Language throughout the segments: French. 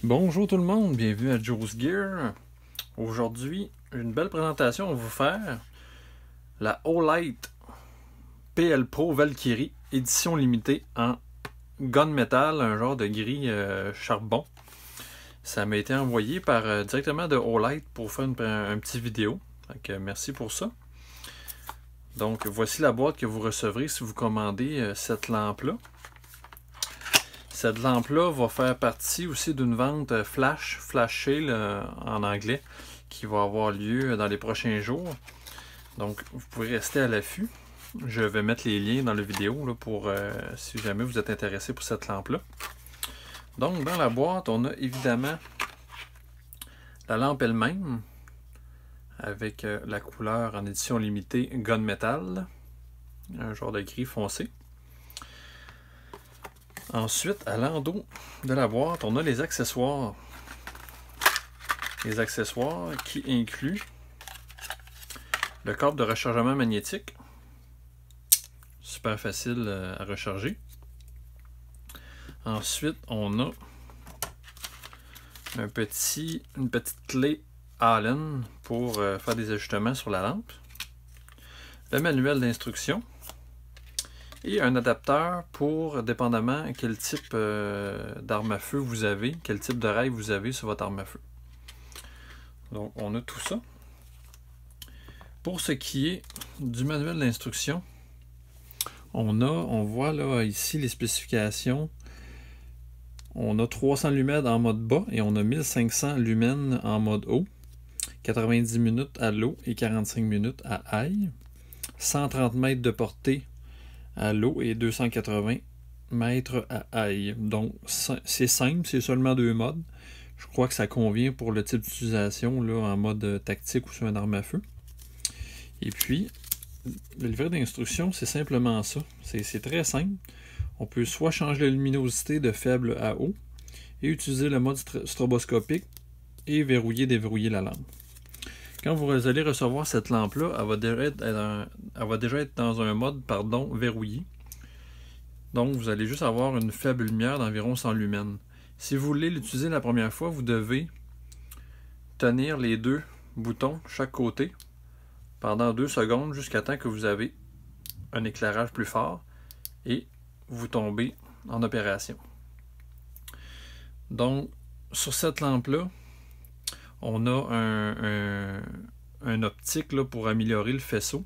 Bonjour tout le monde, bienvenue à Joe's Gear. Aujourd'hui, une belle présentation à vous faire. La Olight PL Pro Valkyrie, édition limitée en gunmetal, un genre de gris charbon. Ça m'a été envoyé directement de Olight pour faire un petit vidéo. Donc, merci pour ça. Donc voici la boîte que vous recevrez si vous commandez cette lampe-là. Cette lampe-là va faire partie aussi d'une vente flash sale en anglais qui va avoir lieu dans les prochains jours. Donc, vous pouvez rester à l'affût. Je vais mettre les liens dans la vidéo là, pour si jamais vous êtes intéressé pour cette lampe-là. Donc, dans la boîte, on a évidemment la lampe elle-même avec la couleur en édition limitée Gunmetal, un genre de gris foncé. Ensuite, à l'endos de la boîte, on a les accessoires. Les accessoires qui incluent le câble de rechargement magnétique. Super facile à recharger. Ensuite, on a une petite clé Allen pour faire des ajustements sur la lampe. Le manuel d'instruction. Et un adapteur pour, dépendamment quel type d'arme à feu vous avez, quel type de rail vous avez sur votre arme à feu. Donc, on a tout ça. Pour ce qui est du manuel d'instruction, on voit là ici les spécifications. On a 300 lumens en mode bas et on a 1500 lumens en mode haut. 90 minutes à low et 45 minutes à high. 130 mètres de portée à low et 280 mètres à high. Donc, c'est simple, c'est seulement deux modes. Je crois que ça convient pour le type d'utilisation en mode tactique ou sur une arme à feu. Et puis, le livret d'instruction, c'est simplement ça. C'est très simple. On peut soit changer la luminosité de faible à haut et utiliser le mode stroboscopique et verrouiller, déverrouiller la lampe. Quand vous allez recevoir cette lampe-là, elle va déjà être dans un mode verrouillé. Donc, vous allez juste avoir une faible lumière d'environ 100 lumens. Si vous voulez l'utiliser la première fois, vous devez tenir les deux boutons chaque côté pendant 2 secondes jusqu'à temps que vous avez un éclairage plus fort et vous tombez en opération. Donc, sur cette lampe-là, on a un optique là, pour améliorer le faisceau.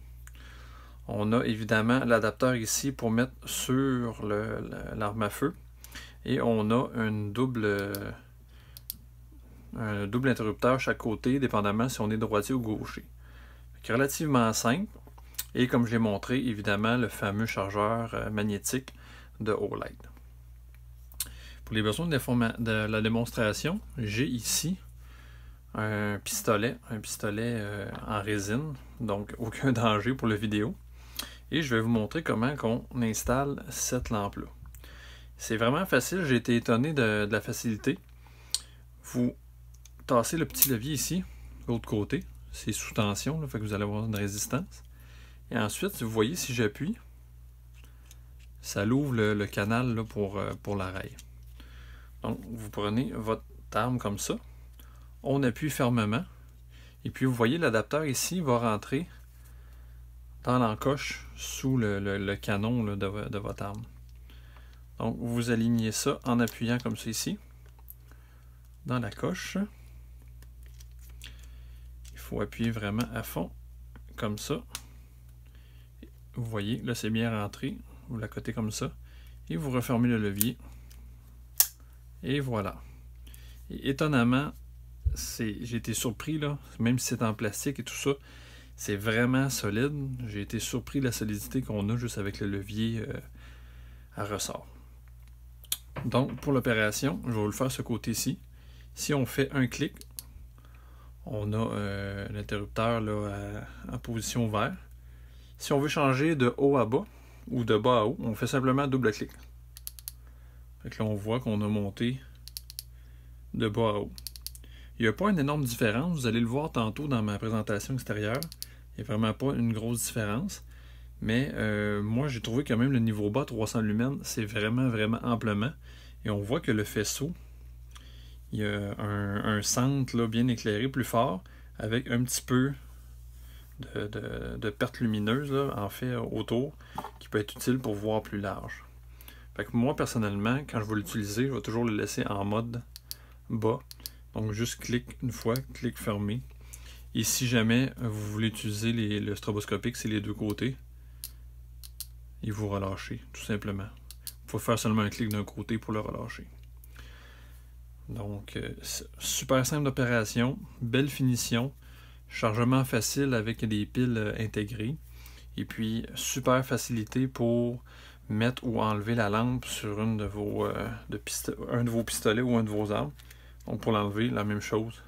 On a évidemment l'adapteur ici pour mettre sur l'arme à feu. Et on a un double interrupteur à chaque côté, dépendamment si on est droitier ou gaucher. C'est relativement simple. Et comme je l'ai montré, évidemment, le fameux chargeur magnétique de Olight. Pour les besoins de la démonstration, j'ai ici un pistolet en résine, donc aucun danger pour la vidéo. Et je vais vous montrer comment on installe cette lampe-là. C'est vraiment facile, j'ai été étonné de la facilité. Vous tassez le petit levier ici, de l'autre côté, c'est sous tension, là, fait que vous allez avoir une résistance. Et ensuite, vous voyez, si j'appuie, ça l'ouvre le canal là, pour l'arrêt. Donc, vous prenez votre arme comme ça. On appuie fermement. Et puis, vous voyez, l'adapteur ici va rentrer dans l'encoche sous le canon là, de votre arme. Donc, vous alignez ça en appuyant comme ça ici, dans la coche. Il faut appuyer vraiment à fond, comme ça. Vous voyez, là, c'est bien rentré. Vous l'accotez comme ça. Et vous refermez le levier. Et voilà. Et étonnamment, j'ai été surpris, là, même si c'est en plastique et tout ça, c'est vraiment solide. J'ai été surpris de la solidité qu'on a juste avec le levier à ressort. Donc, pour l'opération, je vais vous le faire ce côté-ci. Si on fait un clic, on a l'interrupteur en position vert. Si on veut changer de haut à bas ou de bas à haut, on fait simplement double clic. Fait que là, on voit qu'on a monté de bas à haut. Il n'y a pas une énorme différence. Vous allez le voir tantôt dans ma présentation extérieure. Il n'y a vraiment pas une grosse différence. Mais moi, j'ai trouvé que même le niveau bas, 300 lumens, c'est vraiment amplement. Et on voit que le faisceau, il y a un centre là, bien éclairé, plus fort, avec un petit peu de perte lumineuse là, en fait autour, qui peut être utile pour voir plus large. Fait que moi personnellement, quand je vais l'utiliser, je vais toujours le laisser en mode bas. Donc juste clic une fois, clic fermé. Et si jamais vous voulez utiliser le stroboscopique, c'est les deux côtés, et vous relâchez tout simplement. Il faut faire seulement un clic d'un côté pour le relâcher. Donc super simple d'opération, belle finition, chargement facile avec des piles intégrées, et puis super facilité pour mettre ou enlever la lampe sur un de vos pistolets ou un de vos armes. Donc pour l'enlever, la même chose.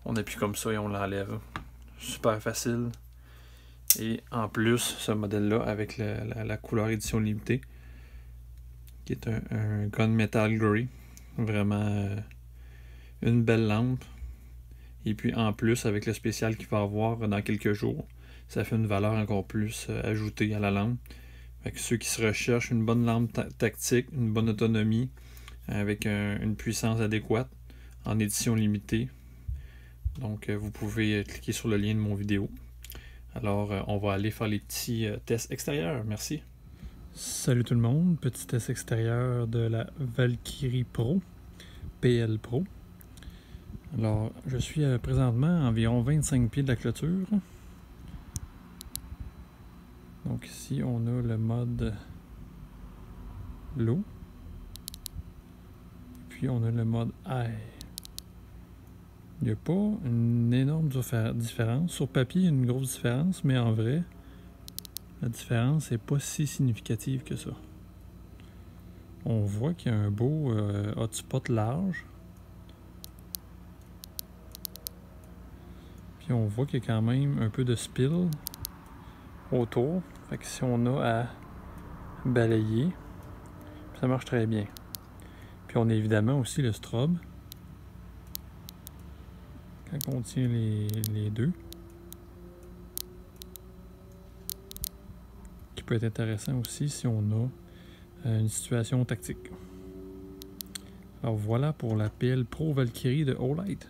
On appuie comme ça et on l'enlève. Super facile. Et en plus, ce modèle-là avec la couleur édition limitée, qui est un gunmetal grey. Vraiment une belle lampe. Et puis en plus, avec le spécial qu'il va avoir dans quelques jours, ça fait une valeur encore plus ajoutée à la lampe. Fait que ceux qui se recherchent une bonne lampe tactique, une bonne autonomie, avec une puissance adéquate, en édition limitée. Donc vous pouvez cliquer sur le lien de mon vidéo. Alors on va aller faire les petits tests extérieurs. Merci. Salut tout le monde, petit test extérieur de la Valkyrie Pro, PL Pro. Alors je suis présentement à environ 25 pieds de la clôture. Donc ici on a le mode low. Puis on a le mode high. Il n'y a pas une énorme différence. Sur papier, il y a une grosse différence, mais en vrai, la différence n'est pas si significative que ça. On voit qu'il y a un beau hotspot large. Puis on voit qu'il y a quand même un peu de spill autour. Fait que si on a à balayer, ça marche très bien. Puis on a évidemment aussi le strobe. Quand on tient les deux. Qui peut être intéressant aussi si on a une situation tactique. Alors voilà pour la PL Pro Valkyrie de Olight.